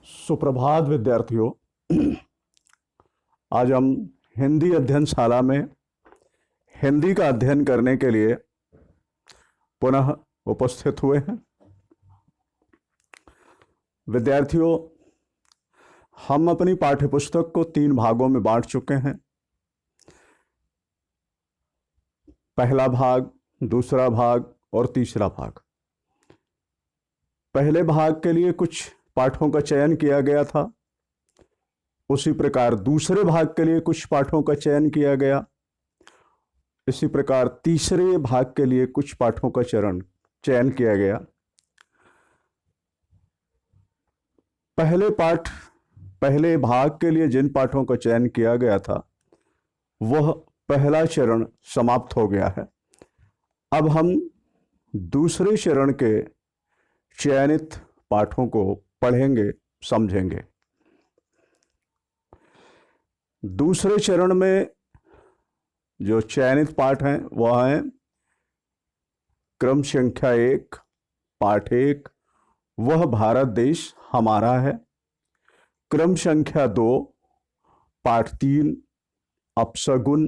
सुप्रभात विद्यार्थियों। आज हम हिंदी अध्ययनशाला में हिंदी का अध्ययन करने के लिए पुनः उपस्थित हुए हैं। विद्यार्थियों, हम अपनी पाठ्यपुस्तक को 3 भागों में बांट चुके हैं। पहला भाग, दूसरा भाग और तीसरा भाग। पहले भाग के लिए कुछ पाठों का चयन किया गया था, उसी प्रकार दूसरे भाग के लिए कुछ पाठों का चयन किया गया, इसी प्रकार तीसरे भाग के लिए कुछ पाठों का चयन किया गया। पहले भाग के लिए जिन पाठों का चयन किया गया था वह पहला चरण समाप्त हो गया है। अब हम दूसरे चरण के चयनित पाठों को पढ़ेंगे, समझेंगे। दूसरे चरण में जो चयनित पाठ हैं वह हैं क्रम संख्या 1, पाठ 1, वह भारत देश हमारा है। क्रम संख्या 2, पाठ 3, अपशगुन।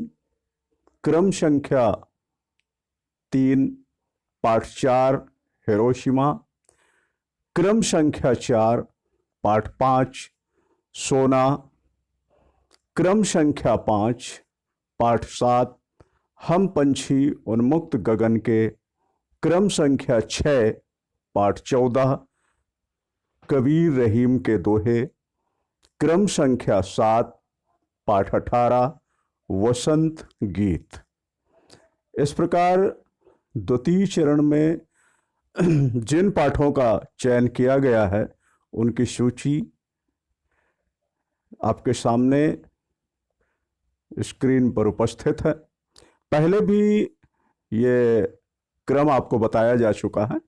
क्रम संख्या 3, पाठ 4, हिरोशिमा। क्रम संख्या 4, पाठ 5, सोना। क्रम संख्या 5, पाठ 7, हम पंछी उन्मुक्त गगन के। क्रम संख्या 6, पाठ 14, कबीर रहीम के दोहे। क्रम संख्या 7, पाठ 18, वसंत गीत। इस प्रकार द्वितीय चरण में जिन पाठों का चयन किया गया है उनकी सूची आपके सामने स्क्रीन पर उपस्थित है। पहले भी ये क्रम आपको बताया जा चुका है,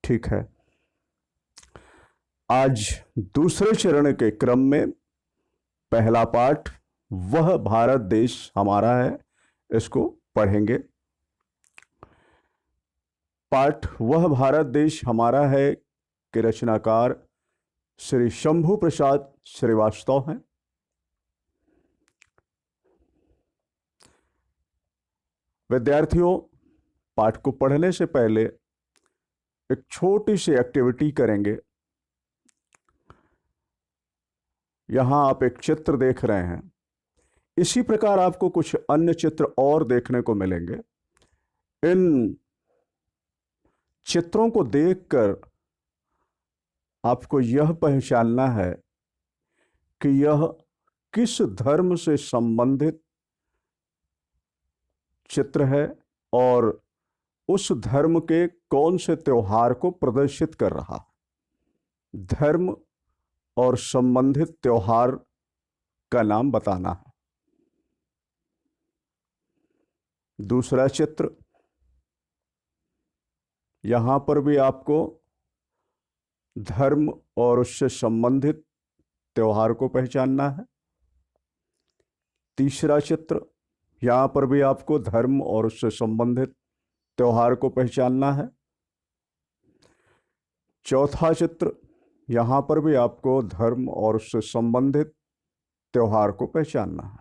ठीक है। आज दूसरे चरण के क्रम में पहला पाठ वह भारत देश हमारा है, इसको पढ़ेंगे। पाठ वह भारत देश हमारा है के रचनाकार श्री शंभू प्रसाद श्रीवास्तव हैं। विद्यार्थियों, पाठ को पढ़ने से पहले एक छोटी सी एक्टिविटी करेंगे। यहां आप एक चित्र देख रहे हैं, इसी प्रकार आपको कुछ अन्य चित्र और देखने को मिलेंगे। इन चित्रों को देखकर आपको यह पहचानना है कि यह किस धर्म से संबंधित चित्र है और उस धर्म के कौन से त्योहार को प्रदर्शित कर रहा है। धर्म और संबंधित त्योहार का नाम बताना है। दूसरा चित्र, यहां पर भी आपको धर्म और उससे संबंधित त्योहार को पहचानना है। तीसरा चित्र, यहां पर भी आपको धर्म और उससे संबंधित त्योहार को पहचानना है। चौथा चित्र, यहां पर भी आपको धर्म और उससे संबंधित त्योहार को पहचानना है।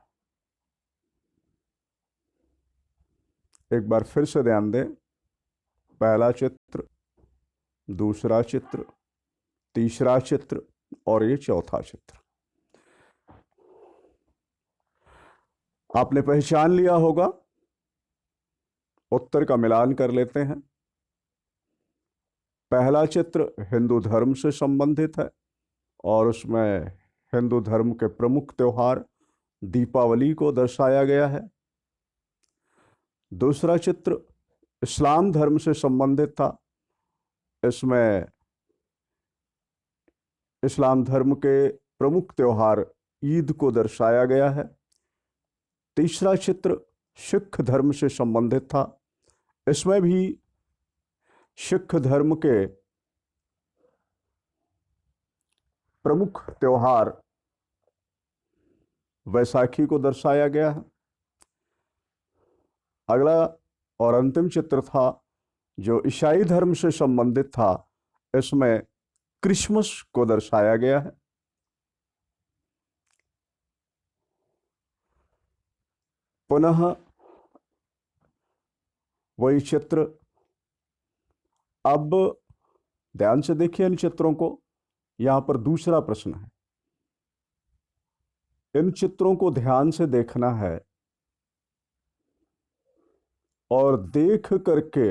एक बार फिर से ध्यान दें, पहला चित्र, दूसरा चित्र, तीसरा चित्र और ये चौथा चित्र। आपने पहचान लिया होगा। उत्तर का मिलान कर लेते हैं। पहला चित्र हिंदू धर्म से संबंधित है और उसमें हिंदू धर्म के प्रमुख त्योहार दीपावली को दर्शाया गया है। दूसरा चित्र इस्लाम धर्म से संबंधित था, इसमें इस्लाम धर्म के प्रमुख त्योहार ईद को दर्शाया गया है। तीसरा चित्र सिख धर्म से संबंधित था, इसमें भी सिख धर्म के प्रमुख त्योहार वैसाखी को दर्शाया गया है। अगला और अंतिम चित्र था जो ईसाई धर्म से संबंधित था, इसमें क्रिसमस को दर्शाया गया है। पुनः वही चित्र, अब ध्यान से देखिए इन चित्रों को। यहां पर दूसरा प्रश्न है, इन चित्रों को ध्यान से देखना है और देख करके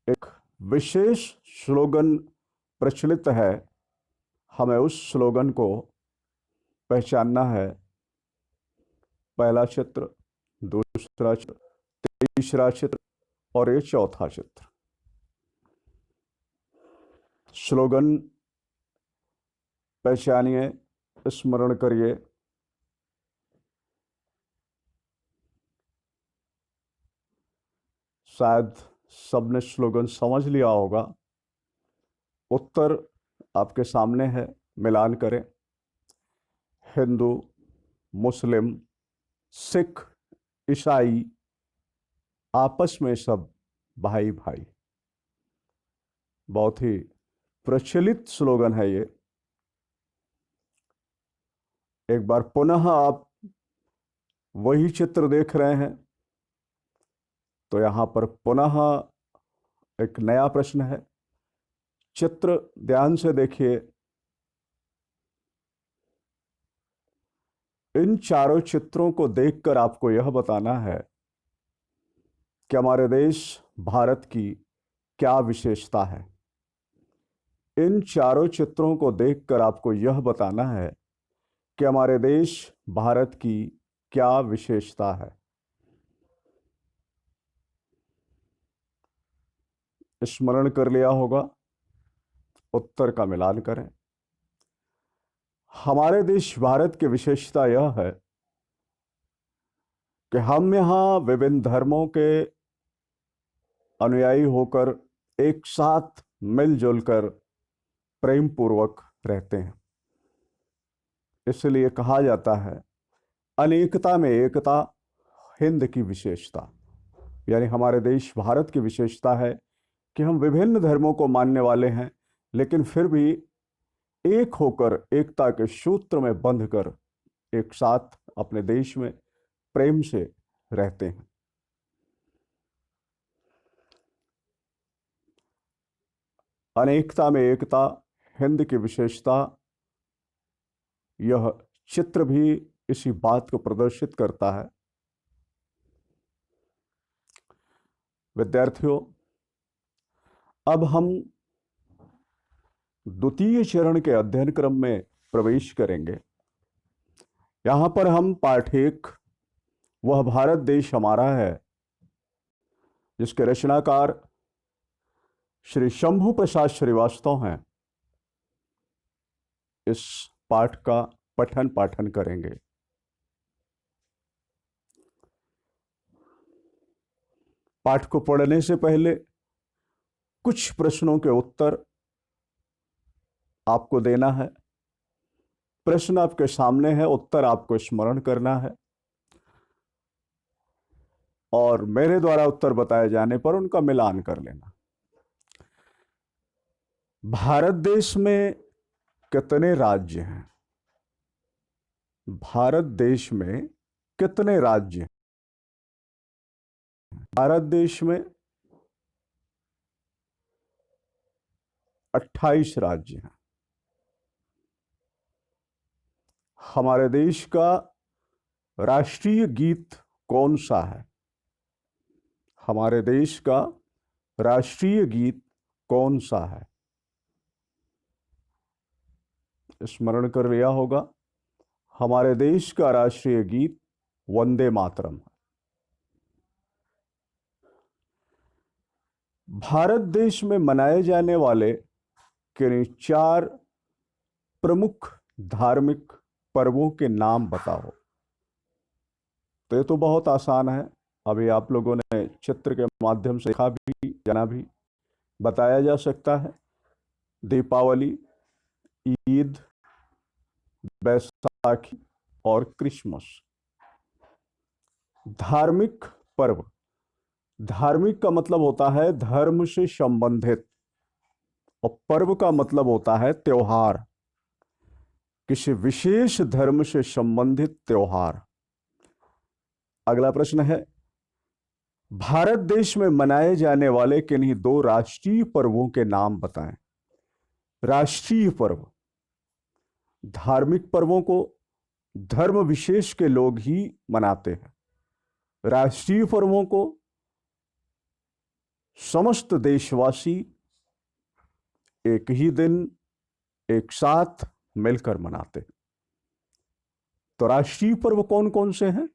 एक विशेष स्लोगन प्रचलित है, हमें उस स्लोगन को पहचानना है। पहला चित्र, दूसरा चित्र, तीसरा चित्र और ये चौथा चित्र। स्लोगन पहचानिए, स्मरण करिए। शायद सबने स्लोगन समझ लिया होगा। उत्तर आपके सामने है, मिलान करें। हिंदू, मुस्लिम, सिख, ईसाई, आपस में सब भाई भाई। बहुत ही प्रचलित स्लोगन है ये। एक बार पुनः आप वही चित्र देख रहे हैं, तो यहां पर पुनः एक नया प्रश्न है। चित्र ध्यान से देखिए। इन चारों चित्रों को देखकर आपको यह बताना है कि हमारे देश भारत की क्या विशेषता है। इन चारों चित्रों को देखकर आपको यह बताना है कि हमारे देश भारत की क्या विशेषता है। स्मरण कर लिया होगा, उत्तर का मिलान करें। हमारे देश भारत की विशेषता यह है कि हम यहाँ विभिन्न धर्मों के अनुयायी होकर एक साथ मिलजुल कर प्रेम पूर्वक रहते हैं। इसलिए कहा जाता है अनेकता में एकता, हिंद की विशेषता। यानी हमारे देश भारत की विशेषता है कि हम विभिन्न धर्मों को मानने वाले हैं, लेकिन फिर भी एक होकर एकता के सूत्र में बंधकर एक साथ अपने देश में प्रेम से रहते हैं। अनेकता में एकता, हिंद की विशेषता, यह चित्र भी इसी बात को प्रदर्शित करता है। विद्यार्थियों, अब हम द्वितीय चरण के अध्ययन क्रम में प्रवेश करेंगे। यहां पर हम पाठ एक, वह भारत देश हमारा है, जिसके रचनाकार श्री शंभू प्रसाद श्रीवास्तव हैं, इस पाठ का पठन पाठन करेंगे। पाठ को पढ़ने से पहले कुछ प्रश्नों के उत्तर आपको देना है। प्रश्न आपके सामने है, उत्तर आपको स्मरण करना है और मेरे द्वारा उत्तर बताए जाने पर उनका मिलान कर लेना। भारत देश में कितने राज्य हैं? भारत देश में कितने राज्य हैं? भारत देश में 28 राज्य हैं। हमारे देश का राष्ट्रीय गीत कौन सा है? हमारे देश का राष्ट्रीय गीत कौन सा है? स्मरण कर लिया होगा, हमारे देश का राष्ट्रीय गीत वंदे मातरम है। भारत देश में मनाए जाने वाले किन्हीं 4 प्रमुख धार्मिक पर्वों के नाम बताओ। तो ये तो बहुत आसान है, अभी आप लोगों ने चित्र के माध्यम से देखा भी, जाना भी। बताया जा सकता है दीपावली, ईद, बैसाखी और क्रिसमस। धार्मिक पर्व धार्मिक का मतलब होता है धर्म से संबंधित, और पर्व का मतलब होता है त्योहार, किसी विशेष धर्म से संबंधित त्योहार। अगला प्रश्न है, भारत देश में मनाए जाने वाले किन्हीं दो राष्ट्रीय पर्वों के नाम बताएं। राष्ट्रीय पर्व, धार्मिक पर्वों को धर्म विशेष के लोग ही मनाते हैं। राष्ट्रीय पर्वों को समस्त देशवासी एक ही दिन एक साथ मिलकर मनाते हैं। तो राष्ट्रीय पर्व कौन कौन से हैं?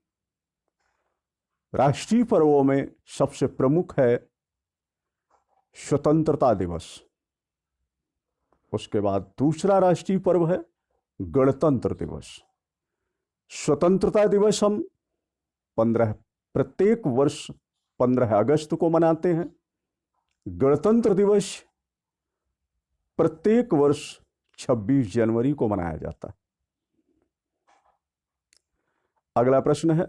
राष्ट्रीय पर्वों में सबसे प्रमुख है स्वतंत्रता दिवस। उसके बाद दूसरा राष्ट्रीय पर्व है गणतंत्र दिवस। स्वतंत्रता दिवस हम प्रत्येक वर्ष 15 अगस्त को मनाते हैं। गणतंत्र दिवस प्रत्येक वर्ष 26 जनवरी को मनाया जाता है। अगला प्रश्न है,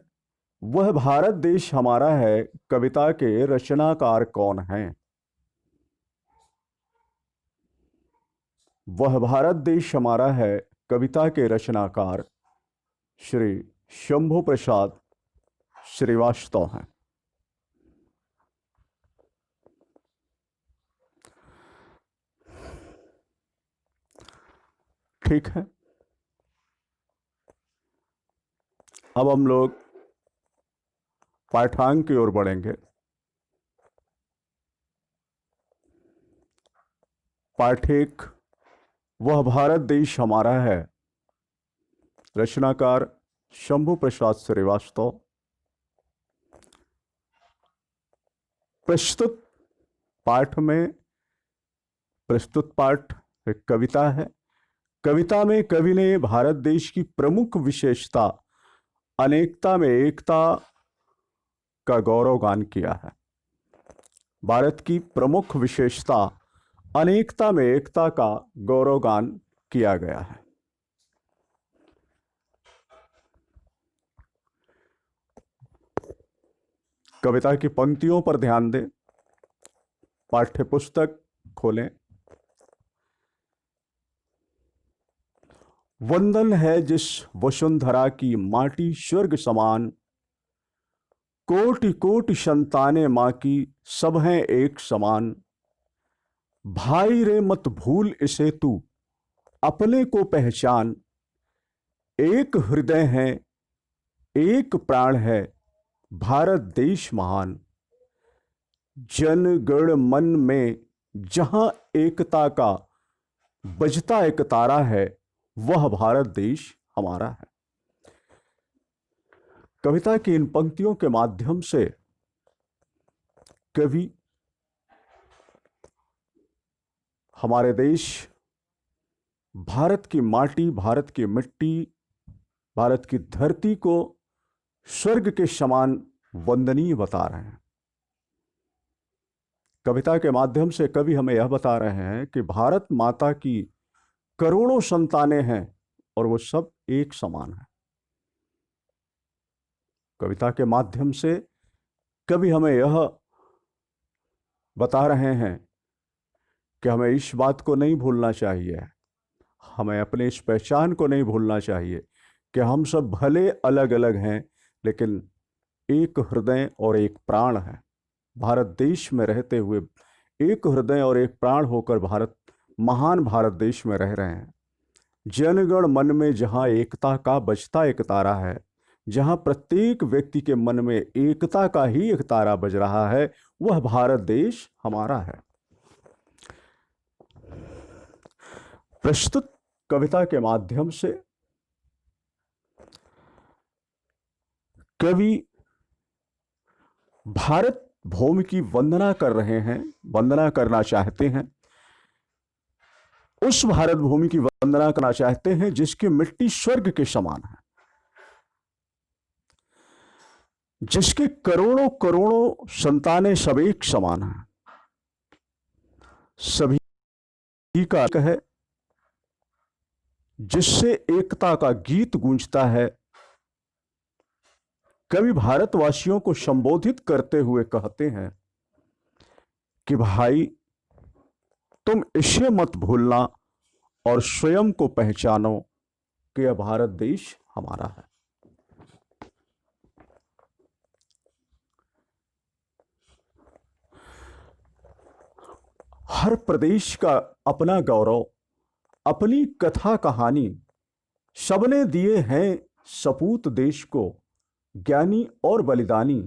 वह भारत देश हमारा है कविता के रचनाकार कौन हैं? वह भारत देश हमारा है कविता के रचनाकार श्री शंभु प्रसाद श्रीवास्तव हैं। ठीक है, अब हम लोग पाठांक की ओर बढ़ेंगे। पाठेक, वह भारत देश हमारा है, रचनाकार शंभु प्रसाद श्रीवास्तव। प्रस्तुत पाठ में, प्रस्तुत पाठ एक कविता है। कविता में कवि ने भारत देश की प्रमुख विशेषता अनेकता में एकता का गौरवगान किया है। भारत की प्रमुख विशेषता अनेकता में एकता का गौरवगान किया गया है। कविता की पंक्तियों पर ध्यान दें। पाठ्यपुस्तक खोलें। वंदन है जिस वसुंधरा की माटी स्वर्ग समान, कोटि कोटि संतानें मां की सब हैं एक समान। भाई रे मत भूल इसे तू अपने को पहचान, एक हृदय है एक प्राण है भारत देश महान। जन गण मन में जहां एकता का बजता एक तारा है, वह भारत देश हमारा है। कविता की इन पंक्तियों के माध्यम से कवि हमारे देश, भारत की माटी, भारत की मिट्टी, भारत की धरती को स्वर्ग के समान वंदनीय बता रहे हैं। कविता के माध्यम से कवि हमें यह बता रहे हैं कि भारत माता की करोड़ों संतानें हैं और वो सब एक समान है। कविता के माध्यम से कवि हमें यह बता रहे हैं कि हमें इस बात को नहीं भूलना चाहिए, हमें अपने इस पहचान को नहीं भूलना चाहिए कि हम सब भले अलग अलग हैं लेकिन एक हृदय और एक प्राण है। भारत देश में रहते हुए एक हृदय और एक प्राण होकर महान भारत देश में रह रहे हैं। जनगण मन में जहाँ एकता का बजता एक तारा है, जहाँ प्रत्येक व्यक्ति के मन में एकता का ही एक तारा बज रहा है, वह भारत देश हमारा है। प्रस्तुत कविता के माध्यम से कवि भारत भूमि की वंदना कर रहे हैं, वंदना करना चाहते हैं। उस भारत भूमि की वंदना करना चाहते हैं जिसकी मिट्टी स्वर्ग के समान है, जिसके करोड़ों करोड़ों संतानें सब एक समान हैं, सभी का एक है, जिससे एकता का गीत गूंजता है। कवि भारतवासियों को संबोधित करते हुए कहते हैं कि भाई, तुम इसे मत भूलना और स्वयं को पहचानो कि यह भारत देश हमारा है। हर प्रदेश का अपना गौरव, अपनी कथा कहानी, सबने दिए हैं सपूत देश को, ज्ञानी और बलिदानी।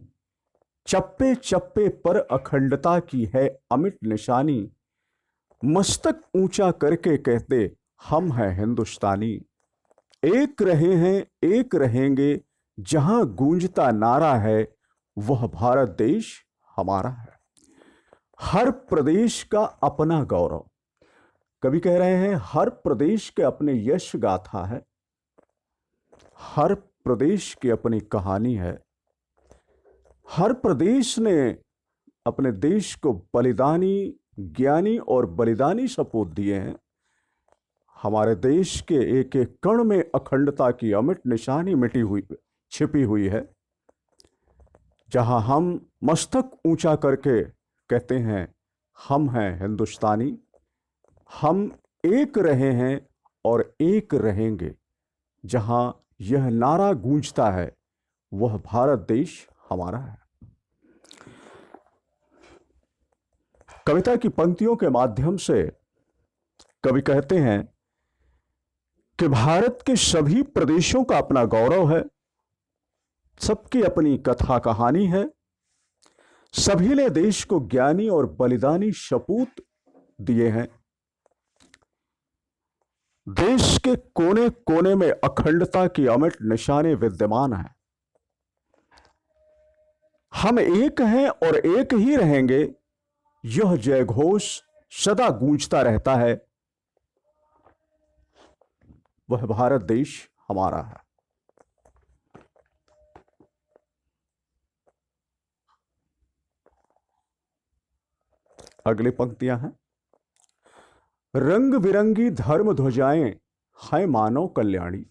चप्पे चप्पे पर अखंडता की है अमिट निशानी। मस्तक ऊंचा करके कहते हम हैं हिंदुस्तानी। एक रहे हैं एक रहेंगे, जहां गूंजता नारा है वह भारत देश हमारा है। हर प्रदेश का अपना गौरव। कवि कह रहे हैं हर प्रदेश के अपने यश गाथा है, हर प्रदेश की अपनी कहानी है। हर प्रदेश ने अपने देश को बलिदानी, ज्ञानी और बलिदानी सपूत दिए हैं। हमारे देश के एक एक कण में अखंडता की अमिट निशानी मिटी हुई छिपी हुई है। जहां हम मस्तक ऊंचा करके कहते हैं हम हैं हिंदुस्तानी, हम एक रहे हैं और एक रहेंगे, जहां यह नारा गूंजता है वह भारत देश हमारा है। कविता की पंक्तियों के माध्यम से कवि कहते हैं कि भारत के सभी प्रदेशों का अपना गौरव है, सबकी अपनी कथा कहानी है। सभी ने देश को ज्ञानी और बलिदानी सपूत दिए हैं। देश के कोने कोने में अखंडता की अमिट निशाने विद्यमान है। हम एक हैं और एक ही रहेंगे, यह जय घोष सदा गूंजता रहता है, वह भारत देश हमारा है। अगली पंक्तियां हैं। रंग बिरंगी धर्म ध्वजाएं हैं मानव कल्याणी।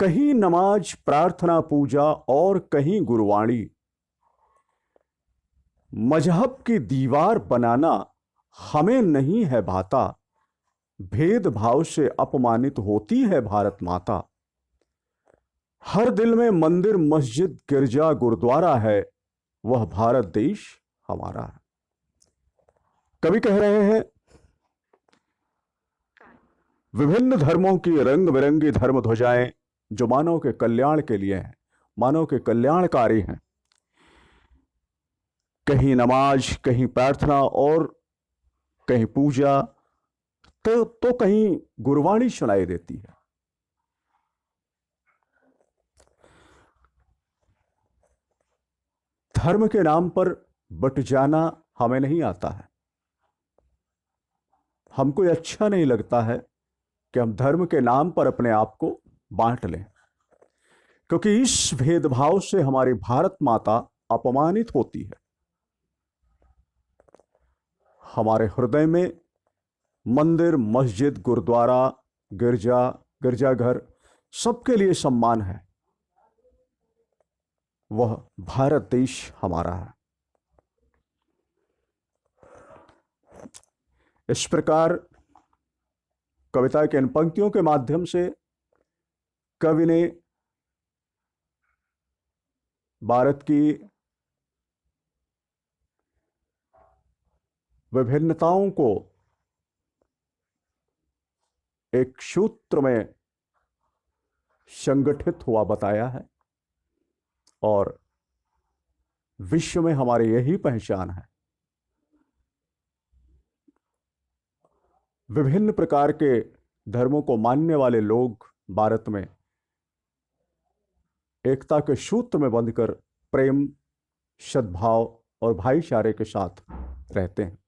कहीं नमाज प्रार्थना पूजा और कहीं गुरबाणी। मजहब की दीवार बनाना हमें नहीं है भाता। भेदभाव से अपमानित होती है भारत माता। हर दिल में मंदिर मस्जिद गिरजा गुरुद्वारा है, वह भारत देश हमारा है। कवि कह रहे हैं विभिन्न धर्मों की रंग बिरंगी धर्म ध्वजाएं जो मानव के कल्याण के लिए हैं, मानव के कल्याणकारी हैं। कहीं नमाज, कहीं प्रार्थना और कहीं पूजा, तो कहीं गुरबाणी सुनाई देती है। धर्म के नाम पर बट जाना हमें नहीं आता है। हमको यह अच्छा नहीं लगता है कि हम धर्म के नाम पर अपने आप को बांट लें, क्योंकि इस भेदभाव से हमारी भारत माता अपमानित होती है। हमारे हृदय में मंदिर मस्जिद गुरुद्वारा गिरजा गिरजाघर सबके लिए सम्मान है, वह भारत देश हमारा है। इस प्रकार कविता के इन पंक्तियों के माध्यम से कवि ने भारत की विभिन्नताओं को एक सूत्र में संगठित हुआ बताया है, और विश्व में हमारी यही पहचान है। विभिन्न प्रकार के धर्मों को मानने वाले लोग भारत में एकता के सूत्र में बंधकर प्रेम, सद्भाव और भाईचारे के साथ रहते हैं।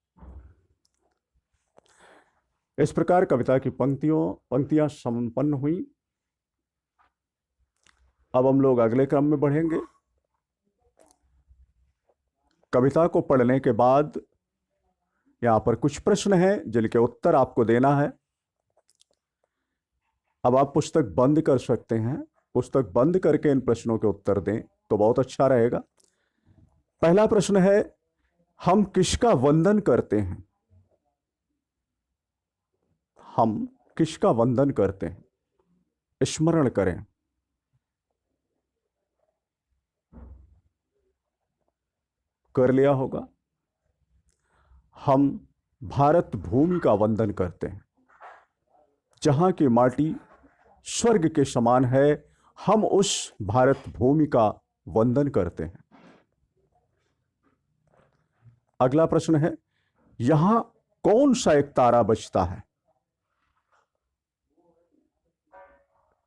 इस प्रकार कविता की पंक्तियां संपन्न हुई। अब हम लोग अगले क्रम में बढ़ेंगे। कविता को पढ़ने के बाद यहां पर कुछ प्रश्न हैं जिनके उत्तर आपको देना है। अब आप पुस्तक बंद कर सकते हैं पुस्तक बंद करके इन प्रश्नों के उत्तर दें तो बहुत अच्छा रहेगा। पहला प्रश्न है, हम किसका वंदन करते हैं? हम किसका वंदन करते हैं? स्मरण करें। कर लिया होगा। हम भारत भूमि का वंदन करते हैं, जहां की माटी स्वर्ग के समान है। हम उस भारत भूमि का वंदन करते हैं। अगला प्रश्न है, यहां कौन सा एक तारा बचता है?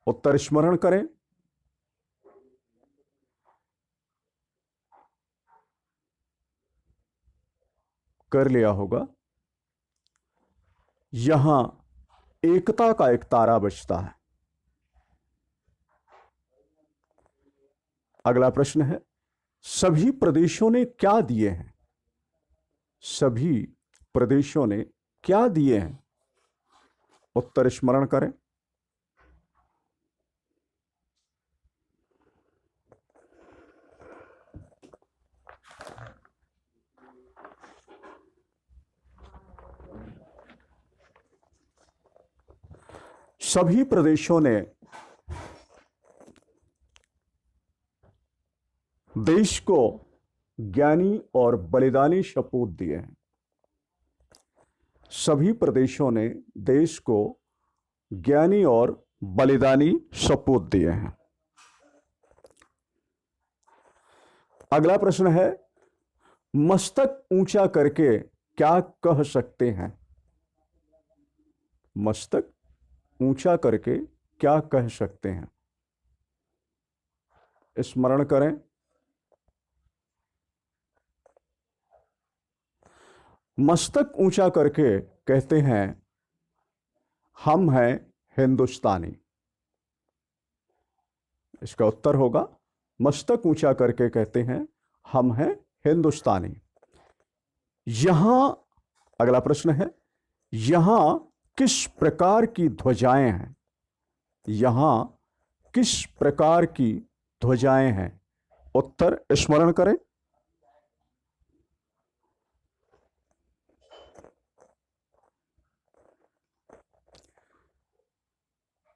उत्तर स्मरण करें। कर लिया होगा। यहां एकता का एक तारा बचता है। अगला प्रश्न है, सभी प्रदेशों ने क्या दिए हैं? सभी प्रदेशों ने क्या दिए हैं? उत्तर स्मरण करें। सभी प्रदेशों ने देश को ज्ञानी और बलिदानी सपूत दिए हैं। सभी प्रदेशों ने देश को ज्ञानी और बलिदानी सपूत दिए हैं। अगला प्रश्न है, मस्तक ऊंचा करके क्या कह सकते हैं? मस्तक ऊंचा करके क्या कह सकते हैं? स्मरण करें। मस्तक ऊंचा करके कहते हैं, हम हैं हिंदुस्तानी। इसका उत्तर होगा, मस्तक ऊंचा करके कहते हैं, हम हैं हिंदुस्तानी। यहां अगला प्रश्न है, यहां किस प्रकार की ध्वजाएं हैं? यहां किस प्रकार की ध्वजाएं हैं? उत्तर स्मरण करें।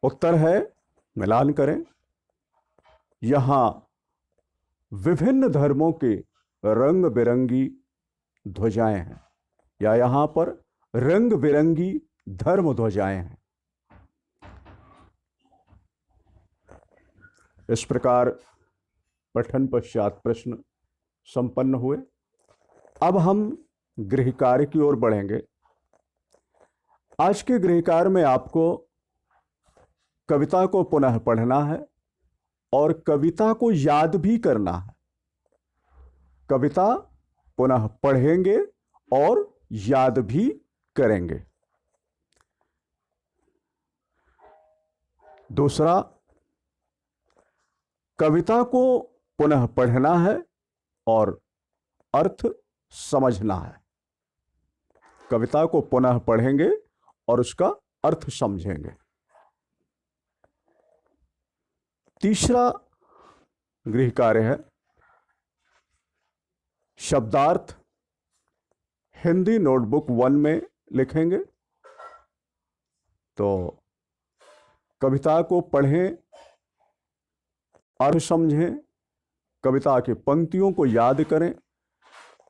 उत्तर है, मिलान करें, यहां विभिन्न धर्मों के रंग बिरंगी ध्वजाएं हैं, या यहां पर रंग बिरंगी धर्म ध्वजाएं हैं। इस प्रकार पठन पश्चात प्रश्न संपन्न हुए। अब हम गृह कार्य की ओर बढ़ेंगे। आज के गृह कार्य में आपको कविता को पुनः पढ़ना है और कविता को याद भी करना है। कविता पुनः पढ़ेंगे और याद भी करेंगे। दूसरा, कविता को पुनः पढ़ना है और अर्थ समझना है। कविता को पुनः पढ़ेंगे और उसका अर्थ समझेंगे। तीसरा गृह कार्य है शब्दार्थ। हिंदी नोटबुक 1 में लिखेंगे। तो कविता को पढ़ें, अर्थ समझें, कविता की पंक्तियों को याद करें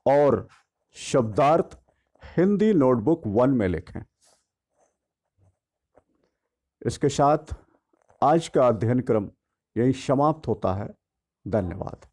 और शब्दार्थ हिंदी नोटबुक 1 में लिखें। इसके साथ आज का अध्ययन क्रम यही समाप्त होता है। धन्यवाद।